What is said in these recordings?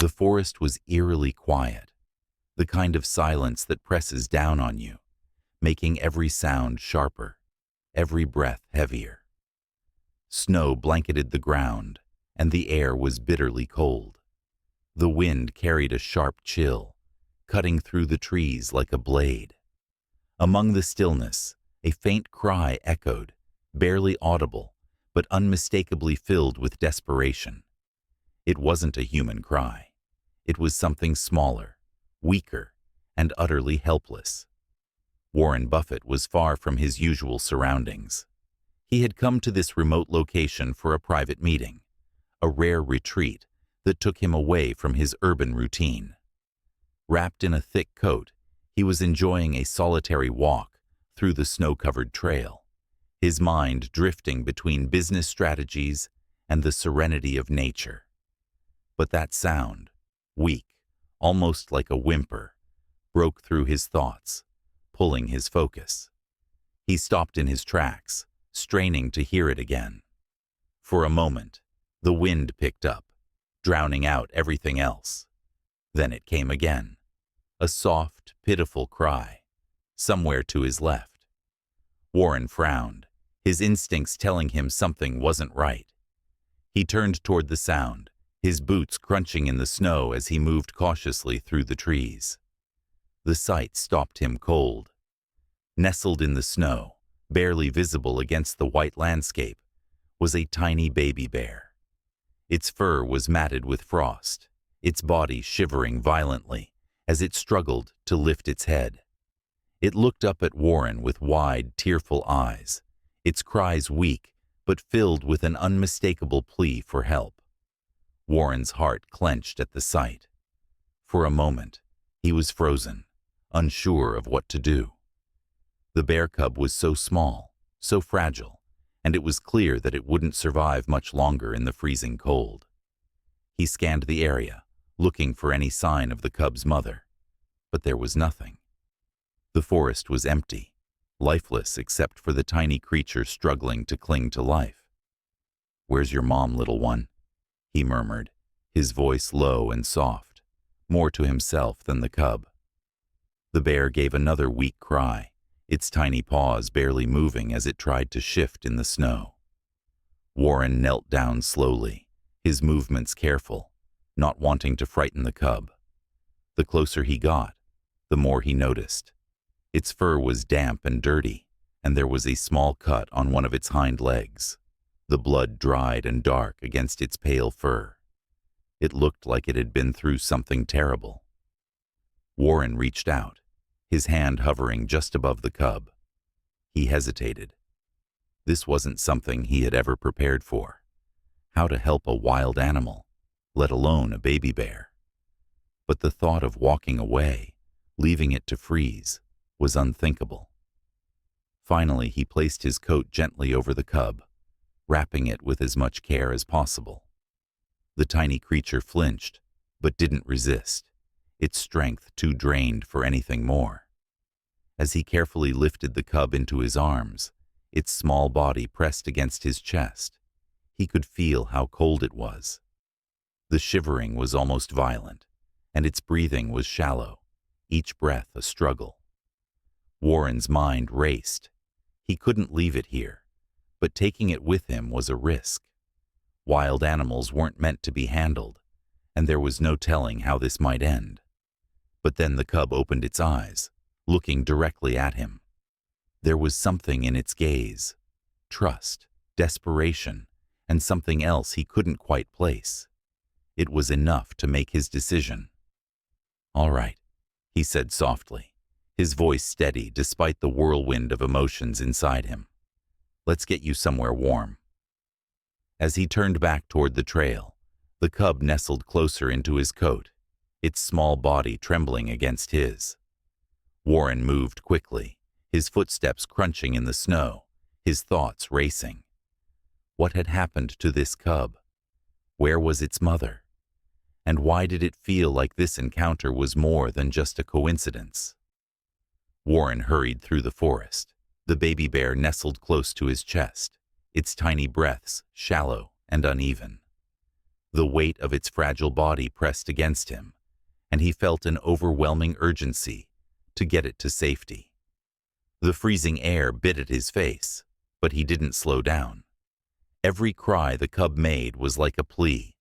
The forest was eerily quiet, the kind of silence that presses down on you, making every sound sharper, every breath heavier. Snow blanketed the ground, and the air was bitterly cold. The wind carried a sharp chill, cutting through the trees like a blade. Among the stillness, a faint cry echoed, barely audible, but unmistakably filled with desperation. It wasn't a human cry. It was something smaller, weaker, and utterly helpless. Warren Buffett was far from his usual surroundings. He had come to this remote location for a private meeting, a rare retreat that took him away from his urban routine. Wrapped in a thick coat, he was enjoying a solitary walk through the snow-covered trail, his mind drifting between business strategies and the serenity of nature. But that sound, weak, almost like a whimper, broke through his thoughts, pulling his focus. He stopped in his tracks, straining to hear it again. For a moment, the wind picked up, drowning out everything else. Then it came again, a soft, pitiful cry, somewhere to his left. Warren frowned, his instincts telling him something wasn't right. He turned toward the sound, his boots crunching in the snow as he moved cautiously through the trees. The sight stopped him cold. Nestled in the snow, barely visible against the white landscape, was a tiny baby bear. Its fur was matted with frost, its body shivering violently as it struggled to lift its head. It looked up at Warren with wide, tearful eyes, its cries weak but filled with an unmistakable plea for help. Warren's heart clenched at the sight. For a moment, he was frozen, unsure of what to do. The bear cub was so small, so fragile, and it was clear that it wouldn't survive much longer in the freezing cold. He scanned the area, looking for any sign of the cub's mother, but there was nothing. The forest was empty, lifeless except for the tiny creature struggling to cling to life. "Where's your mom, little one?" he murmured, his voice low and soft, more to himself than the cub. The bear gave another weak cry, its tiny paws barely moving as it tried to shift in the snow. Warren knelt down slowly, his movements careful, not wanting to frighten the cub. The closer he got, the more he noticed. Its fur was damp and dirty, and there was a small cut on one of its hind legs, the blood dried and dark against its pale fur. It looked like it had been through something terrible. Warren reached out, his hand hovering just above the cub. He hesitated. This wasn't something he had ever prepared for. How to help a wild animal, let alone a baby bear? But the thought of walking away, leaving it to freeze, was unthinkable. Finally, he placed his coat gently over the cub, wrapping it with as much care as possible. The tiny creature flinched, but didn't resist, its strength too drained for anything more. As he carefully lifted the cub into his arms, its small body pressed against his chest, he could feel how cold it was. The shivering was almost violent, and its breathing was shallow, each breath a struggle. Warren's mind raced. He couldn't leave it here, but taking it with him was a risk. Wild animals weren't meant to be handled, and there was no telling how this might end. But then the cub opened its eyes, looking directly at him. There was something in its gaze, trust, desperation, and something else he couldn't quite place. It was enough to make his decision. "All right," he said softly, his voice steady despite the whirlwind of emotions inside him. "Let's get you somewhere warm." As he turned back toward the trail, the cub nestled closer into his coat, its small body trembling against his. Warren moved quickly, his footsteps crunching in the snow, his thoughts racing. What had happened to this cub? Where was its mother? And why did it feel like this encounter was more than just a coincidence? Warren hurried through the forest, the baby bear nestled close to his chest, its tiny breaths shallow and uneven. The weight of its fragile body pressed against him, and he felt an overwhelming urgency to get it to safety. The freezing air bit at his face, but he didn't slow down. Every cry the cub made was like a plea,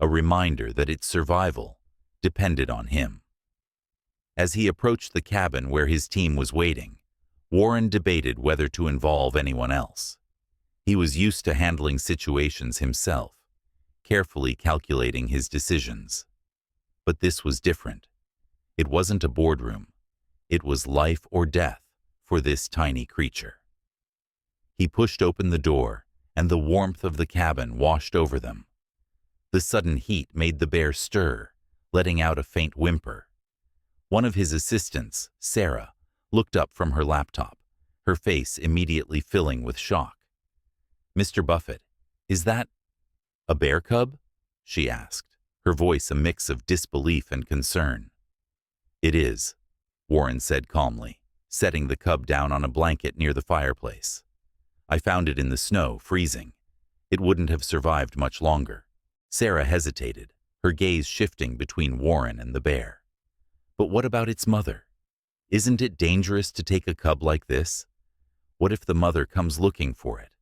a reminder that its survival depended on him. As he approached the cabin where his team was waiting, Warren debated whether to involve anyone else. He was used to handling situations himself, carefully calculating his decisions. But this was different. It wasn't a boardroom. It was life or death for this tiny creature. He pushed open the door, and the warmth of the cabin washed over them. The sudden heat made the bear stir, letting out a faint whimper. One of his assistants, Sarah, looked up from her laptop, her face immediately filling with shock. "Mr. Buffett, is that a bear cub?" she asked, her voice a mix of disbelief and concern. "It is," Warren said calmly, setting the cub down on a blanket near the fireplace. "I found it in the snow, freezing. It wouldn't have survived much longer." Sarah hesitated, her gaze shifting between Warren and the bear. "But what about its mother? Isn't it dangerous to take a cub like this? What if the mother comes looking for it?"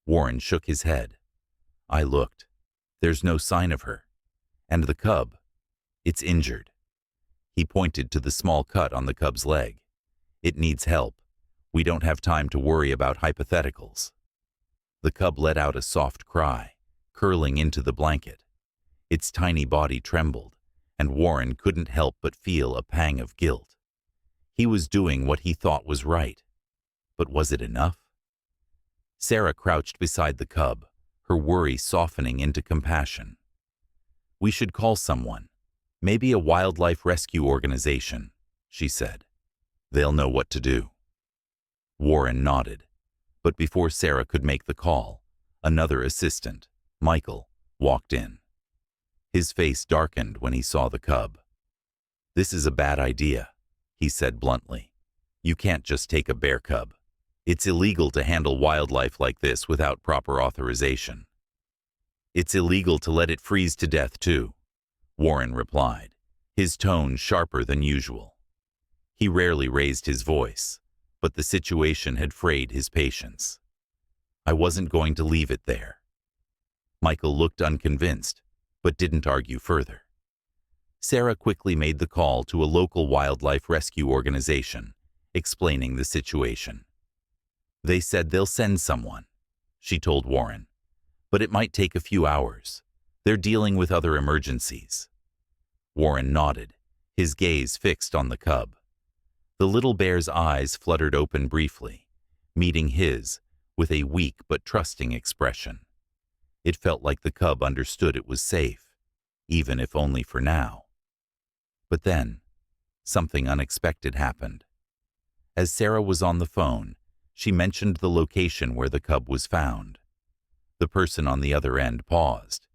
Warren shook his head. "I looked. There's no sign of her. And the cub, it's injured." He pointed to the small cut on the cub's leg. "It needs help. We don't have time to worry about hypotheticals." The cub let out a soft cry, curling into the blanket. Its tiny body trembled, and Warren couldn't help but feel a pang of guilt. He was doing what he thought was right. But was it enough? Sarah crouched beside the cub, her worry softening into compassion. "We should call someone, maybe a wildlife rescue organization," she said. "They'll know what to do." Warren nodded, but before Sarah could make the call, another assistant, Michael, walked in. His face darkened when he saw the cub. "This is a bad idea," he said bluntly. "You can't just take a bear cub. It's illegal to handle wildlife like this without proper authorization." "It's illegal to let it freeze to death, too," Warren replied, his tone sharper than usual. He rarely raised his voice, but the situation had frayed his patience. "I wasn't going to leave it there." Michael looked unconvinced, but didn't argue further. Sarah quickly made the call to a local wildlife rescue organization, explaining the situation. "They said they'll send someone," she told Warren, "but it might take a few hours. They're dealing with other emergencies." Warren nodded, his gaze fixed on the cub. The little bear's eyes fluttered open briefly, meeting his with a weak but trusting expression. It felt like the cub understood it was safe, even if only for now. But then, something unexpected happened. As Sarah was on the phone, she mentioned the location where the cub was found. The person on the other end paused,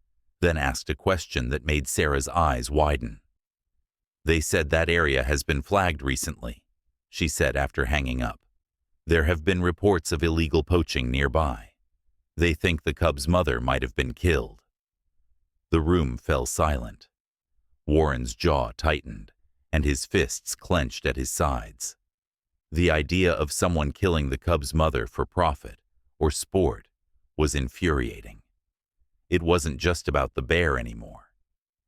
then asked a question that made Sarah's eyes widen. "They said that area has been flagged recently," she said after hanging up. "There have been reports of illegal poaching nearby. They think the cub's mother might have been killed." The room fell silent. Warren's jaw tightened, and his fists clenched at his sides. The idea of someone killing the cub's mother for profit or sport was infuriating. It wasn't just about the bear anymore.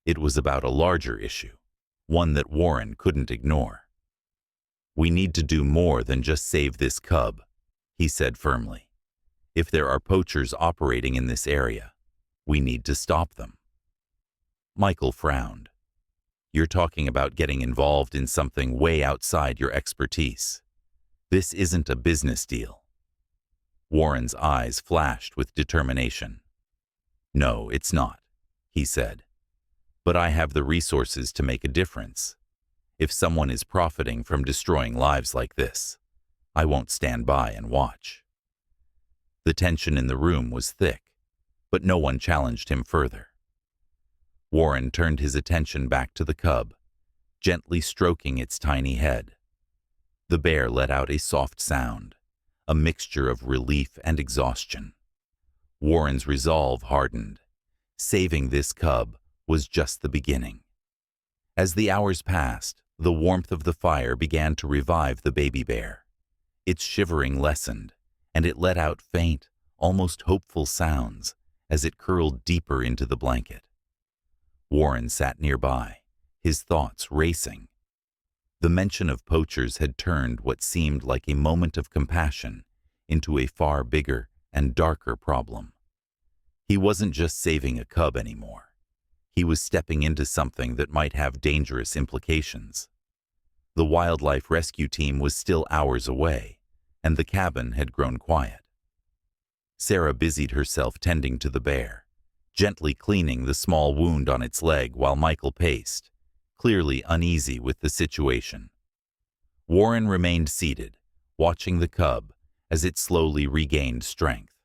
It was about a larger issue, one that Warren couldn't ignore. "We need to do more than just save this cub," he said firmly. "If there are poachers operating in this area, we need to stop them." Michael frowned. "You're talking about getting involved in something way outside your expertise. This isn't a business deal." Warren's eyes flashed with determination. "No, it's not," he said. "But I have the resources to make a difference. If someone is profiting from destroying lives like this, I won't stand by and watch." The tension in the room was thick, but no one challenged him further. Warren turned his attention back to the cub, gently stroking its tiny head. The bear let out a soft sound, a mixture of relief and exhaustion. Warren's resolve hardened. Saving this cub was just the beginning. As the hours passed, the warmth of the fire began to revive the baby bear. Its shivering lessened, and it let out faint, almost hopeful sounds as it curled deeper into the blanket. Warren sat nearby, his thoughts racing. The mention of poachers had turned what seemed like a moment of compassion into a far bigger and darker problem. He wasn't just saving a cub anymore. He was stepping into something that might have dangerous implications. The wildlife rescue team was still hours away, and the cabin had grown quiet. Sarah busied herself tending to the bear, gently cleaning the small wound on its leg while Michael paced, clearly uneasy with the situation. Warren remained seated, watching the cub as it slowly regained strength.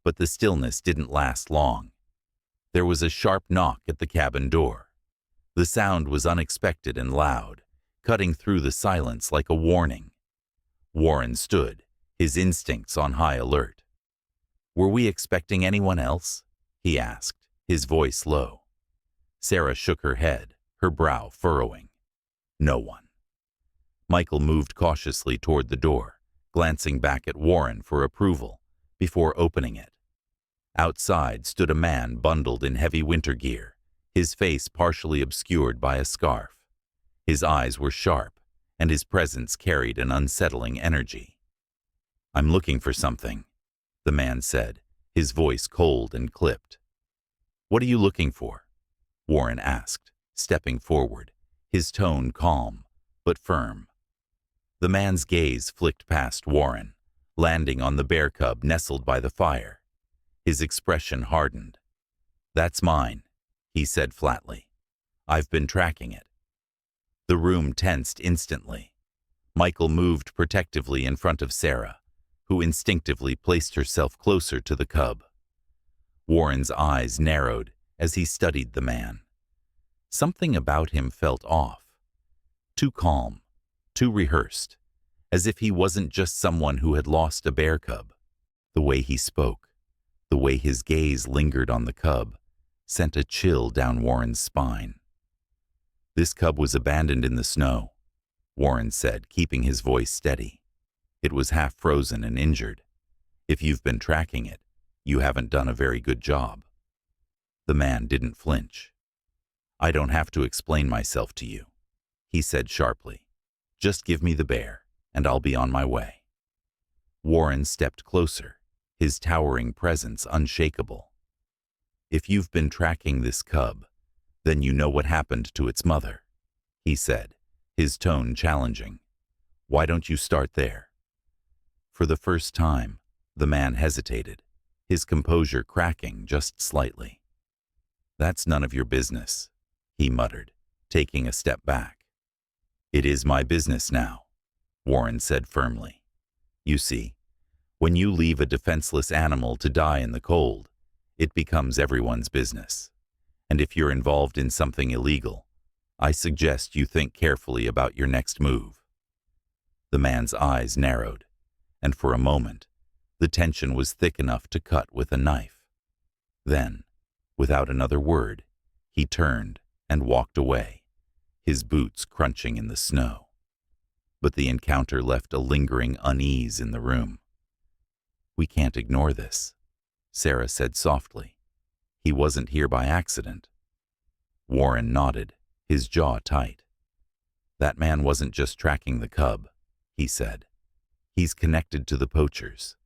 But the stillness didn't last long. There was a sharp knock at the cabin door. The sound was unexpected and loud, cutting through the silence like a warning. Warren stood, his instincts on high alert. "Were we expecting anyone else?" he asked, his voice low. Sarah shook her head, her brow furrowing. "No one." Michael moved cautiously toward the door, glancing back at Warren for approval, before opening it. Outside stood a man bundled in heavy winter gear, his face partially obscured by a scarf. His eyes were sharp, and his presence carried an unsettling energy. "I'm looking for something," the man said, his voice cold and clipped. "What are you looking for?" Warren asked, stepping forward, his tone calm but firm. The man's gaze flicked past Warren, landing on the bear cub nestled by the fire. His expression hardened. "That's mine," he said flatly. "I've been tracking it." The room tensed instantly. Michael moved protectively in front of Sarah, who instinctively placed herself closer to the cub. Warren's eyes narrowed as he studied the man. Something about him felt off. Too calm, too rehearsed, as if he wasn't just someone who had lost a bear cub. The way he spoke, the way his gaze lingered on the cub, sent a chill down Warren's spine. "This cub was abandoned in the snow," Warren said, keeping his voice steady. "It was half frozen and injured. If you've been tracking it, you haven't done a very good job." The man didn't flinch. "I don't have to explain myself to you," he said sharply. "Just give me the bear, and I'll be on my way." Warren stepped closer, his towering presence unshakable. "If you've been tracking this cub, then you know what happened to its mother," he said, his tone challenging. "Why don't you start there?" For the first time, the man hesitated, his composure cracking just slightly. "That's none of your business," he muttered, taking a step back. "It is my business now," Warren said firmly. "You see, when you leave a defenseless animal to die in the cold, it becomes everyone's business. And if you're involved in something illegal, I suggest you think carefully about your next move." The man's eyes narrowed, and for a moment, the tension was thick enough to cut with a knife. Then, without another word, he turned and walked away, his boots crunching in the snow. But the encounter left a lingering unease in the room. "We can't ignore this," Sarah said softly. "He wasn't here by accident." Warren nodded, his jaw tight. "That man wasn't just tracking the cub," he said. "He's connected to the poachers.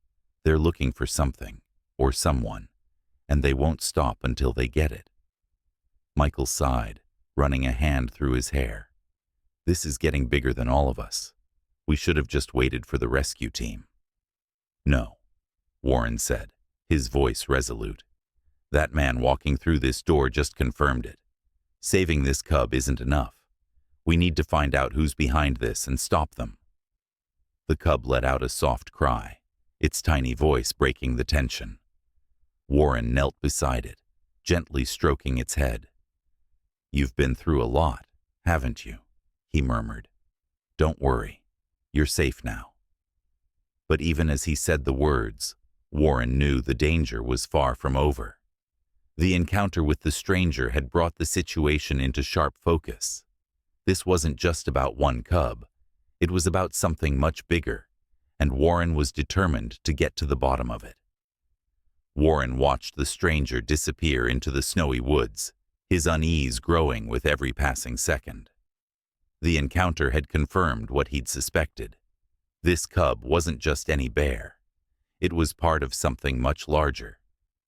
They're looking for something, or someone, and they won't stop until they get it." Michael sighed, running a hand through his hair. "This is getting bigger than all of us. We should have just waited for the rescue team." "No," Warren said, his voice resolute. "That man walking through this door just confirmed it. Saving this cub isn't enough. We need to find out who's behind this and stop them." The cub let out a soft cry, its tiny voice breaking the tension. Warren knelt beside it, gently stroking its head. "You've been through a lot, haven't you?" he murmured. "Don't worry. You're safe now." But even as he said the words, Warren knew the danger was far from over. The encounter with the stranger had brought the situation into sharp focus. This wasn't just about one cub. It was about something much bigger, and Warren was determined to get to the bottom of it. Warren watched the stranger disappear into the snowy woods, his unease growing with every passing second. The encounter had confirmed what he'd suspected. This cub wasn't just any bear. It was part of something much larger,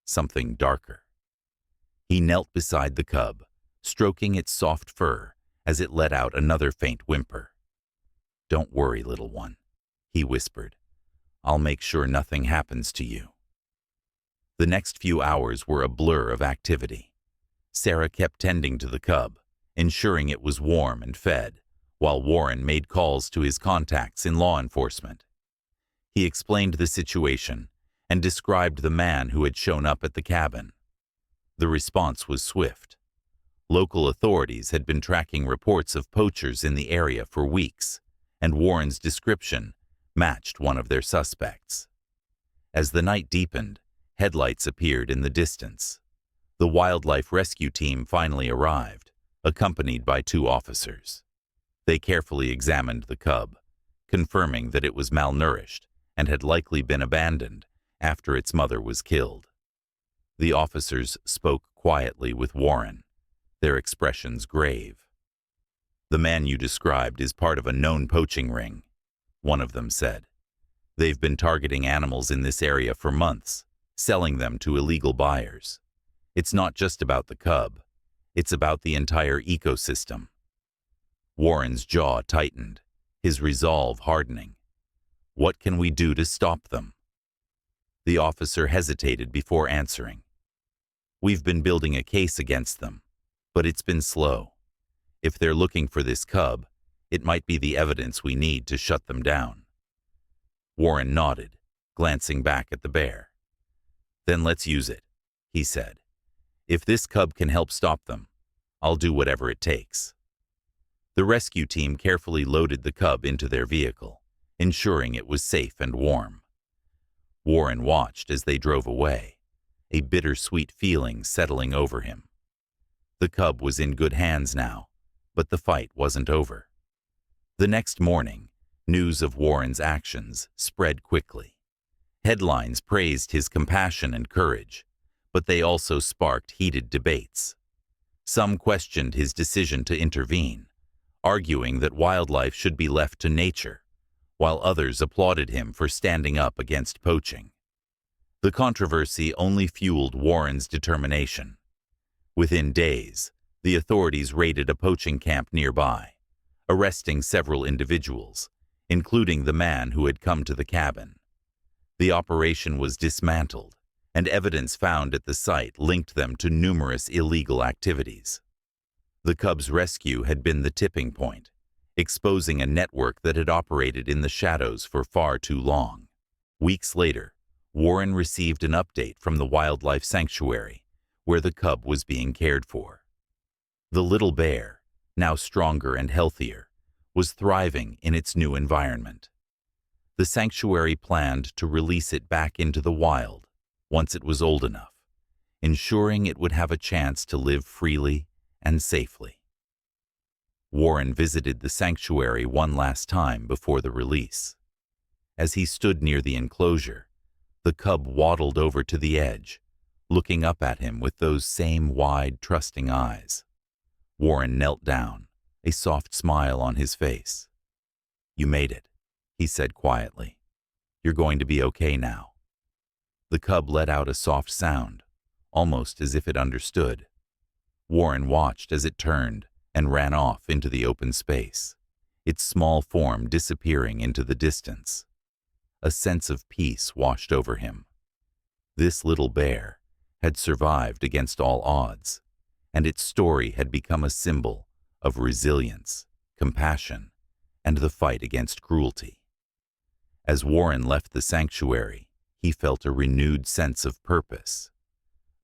something darker. He knelt beside the cub, stroking its soft fur as it let out another faint whimper. "Don't worry, little one," he whispered. "I'll make sure nothing happens to you." The next few hours were a blur of activity. Sarah kept tending to the cub, ensuring it was warm and fed, while Warren made calls to his contacts in law enforcement. He explained the situation and described the man who had shown up at the cabin. The response was swift. Local authorities had been tracking reports of poachers in the area for weeks, and Warren's description matched one of their suspects. As the night deepened, headlights appeared in the distance. The wildlife rescue team finally arrived, accompanied by 2 officers. They carefully examined the cub, confirming that it was malnourished and had likely been abandoned after its mother was killed. The officers spoke quietly with Warren, their expressions grave. "The man you described is part of a known poaching ring," one of them said. "They've been targeting animals in this area for months, selling them to illegal buyers. It's not just about the cub, it's about the entire ecosystem." Warren's jaw tightened, his resolve hardening. "What can we do to stop them?" The officer hesitated before answering. "We've been building a case against them, but it's been slow. If they're looking for this cub, it might be the evidence we need to shut them down." Warren nodded, glancing back at the bear. "Then let's use it," he said. "If this cub can help stop them, I'll do whatever it takes." The rescue team carefully loaded the cub into their vehicle, ensuring it was safe and warm. Warren watched as they drove away, a bittersweet feeling settling over him. The cub was in good hands now, but the fight wasn't over. The next morning, news of Warren's actions spread quickly. Headlines praised his compassion and courage, but they also sparked heated debates. Some questioned his decision to intervene, arguing that wildlife should be left to nature, while others applauded him for standing up against poaching. The controversy only fueled Warren's determination. Within days, the authorities raided a poaching camp nearby, arresting several individuals, including the man who had come to the cabin. The operation was dismantled, and evidence found at the site linked them to numerous illegal activities. The cub's rescue had been the tipping point, exposing a network that had operated in the shadows for far too long. Weeks later, Warren received an update from the wildlife sanctuary, where the cub was being cared for. The little bear, now stronger and healthier, was thriving in its new environment. The sanctuary planned to release it back into the wild once it was old enough, ensuring it would have a chance to live freely and safely. Warren visited the sanctuary one last time before the release. As he stood near the enclosure, the cub waddled over to the edge, looking up at him with those same wide, trusting eyes. Warren knelt down, a soft smile on his face. "You made it," he said quietly. "You're going to be okay now." The cub let out a soft sound, almost as if it understood. Warren watched as it turned and ran off into the open space, its small form disappearing into the distance. A sense of peace washed over him. This little bear had survived against all odds, and its story had become a symbol of resilience, compassion, and the fight against cruelty. As Warren left the sanctuary, he felt a renewed sense of purpose.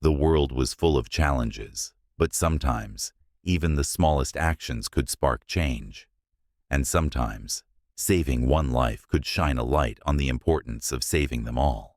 The world was full of challenges, but sometimes even the smallest actions could spark change. And sometimes saving one life could shine a light on the importance of saving them all.